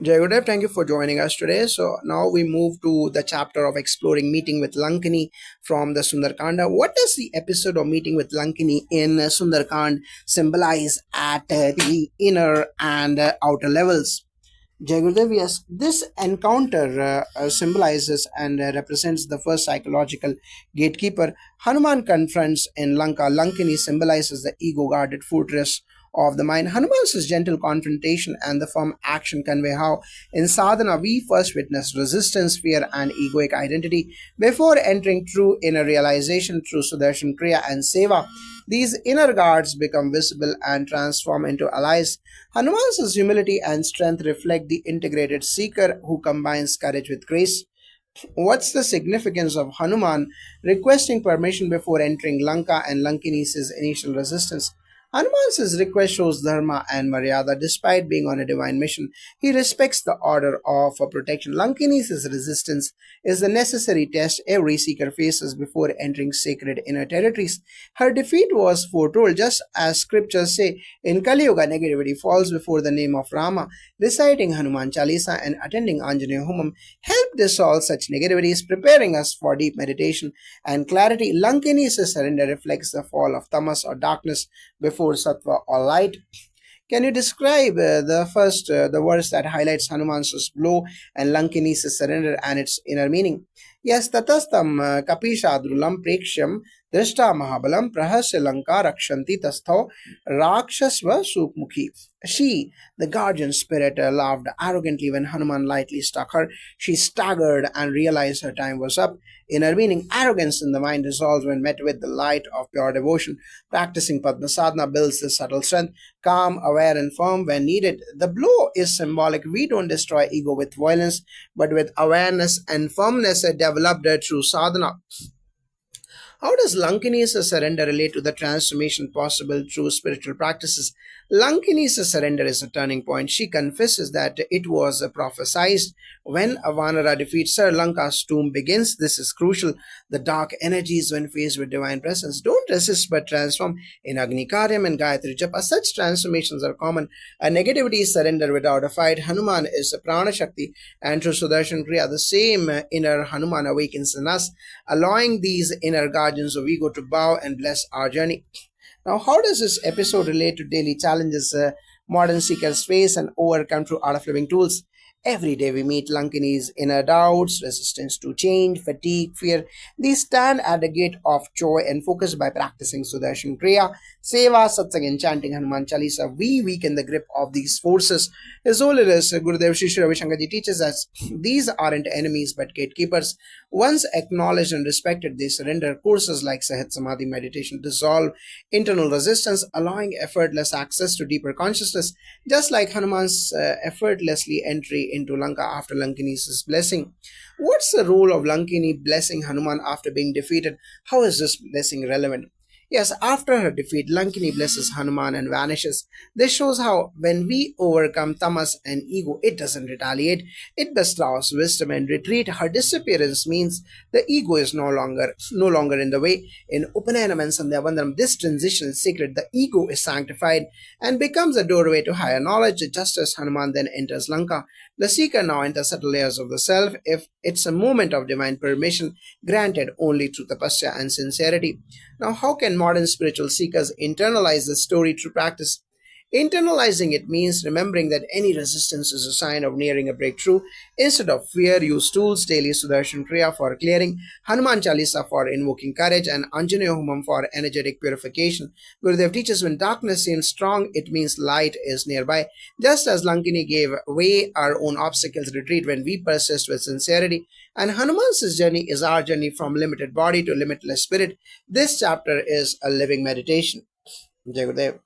Jai Gurudev, thank you for joining us today. So now we move to the chapter of exploring meeting with Lankini from the Sunder Kanda. What does the episode of meeting with Lankini in Sunder Kand symbolize at the inner and outer levels? Jai Gurudev, yes, this encounter symbolizes and represents the first psychological gatekeeper. Hanuman confronts in Lanka. Lankini symbolizes the ego guarded fortress of the mind. Hanuman's gentle confrontation and the firm action convey how, in sadhana, we first witness resistance, fear, and egoic identity before entering true inner realization through Sudarshan Kriya and Seva. These inner guards become visible and transform into allies. Hanuman's humility and strength reflect the integrated seeker who combines courage with grace. What's the significance of Hanuman requesting permission before entering Lanka and Lankini's initial resistance? Hanuman's request shows dharma and maryada despite being on a divine mission. He respects the order of protection. Lankini's resistance is the necessary test every seeker faces before entering sacred inner territories. Her defeat was foretold just as scriptures say. In Kali Yuga, negativity falls before the name of Rama. Reciting Hanuman Chalisa and attending Anjaneya Homam help dissolve such negativities, preparing us for deep meditation and clarity. Lankini's surrender reflects the fall of tamas or darkness before sattva or light. Can you describe the verse that highlights Hanuman's blow and Lankini's surrender and its inner meaning? Yes, tatastam kapishadrulam prekshyam drishta mahabalam prahasya lanka rakshanti tastho rakshasva sukmukhi. She, the guardian spirit, laughed arrogantly when Hanuman lightly struck her. She staggered and realized her time was up. Inner meaning, arrogance in the mind dissolves when met with the light of pure devotion. Practicing Padma Sadhana builds this subtle strength, calm, aware, and firm when needed. The blow is symbolic. We don't destroy ego with violence, but with awareness and firmness developed through sadhana. How does Lankini's surrender relate to the transformation possible through spiritual practices? Lankini's surrender is a turning point. She confesses that it was prophesied when Avanara defeats her. Lanka's tomb begins. This is crucial. The dark energies, when faced with divine presence, don't resist but transform. In Agni Karyam and Gayatri Japa, such transformations are common. A negativity is surrender without a fight. Hanuman is a Prana Shakti, and through Sudarshan Kriya, the same inner Hanuman awakens in us, allowing these inner guardians of ego to bow and bless our journey. Now, how does this episode relate to daily challenges modern seekers face and overcome through art of living tools? Every day we meet Lankini's inner doubts, resistance to change, fatigue, fear. These stand at the gate of joy and focus by practicing Sudarshan Kriya, Seva, Satsang, and chanting Hanuman Chalisa. We weaken the grip of these forces. His Holiness Gurudev Shri Shri Ravi Shankarji teaches us these aren't enemies but gatekeepers. Once acknowledged and respected, they surrender. Courses like Sahit Samadhi meditation dissolve internal resistance, allowing effortless access to deeper consciousness, just like Hanuman's effortlessly entry into Lanka after Lankini's blessing. What's the role of Lankini blessing Hanuman after being defeated? How is this blessing relevant? Yes, after her defeat, Lankini blesses Hanuman and vanishes. This shows how when we overcome tamas and ego, it doesn't retaliate. It bestows wisdom and retreat. Her disappearance means the ego is no longer in the way. In Upanayana and Sandhya this transition is sacred. The ego is sanctified and becomes a doorway to higher knowledge. Just as Hanuman then enters Lanka, the seeker now enters subtle layers of the self. If it's a moment of divine permission, granted only through tapasya and sincerity. Now, how can modern spiritual seekers internalize the story through practice? Internalizing it means remembering that any resistance is a sign of nearing a breakthrough. Instead of fear, use tools, daily Sudarshan Kriya for clearing, Hanuman Chalisa for invoking courage, and Anjaneya Homam for energetic purification. Gurudev teaches when darkness seems strong, it means light is nearby. Just as Lankini gave way, our own obstacles retreat when we persist with sincerity. And Hanuman's journey is our journey from limited body to limitless spirit. This chapter is a living meditation. Jai Gurudev.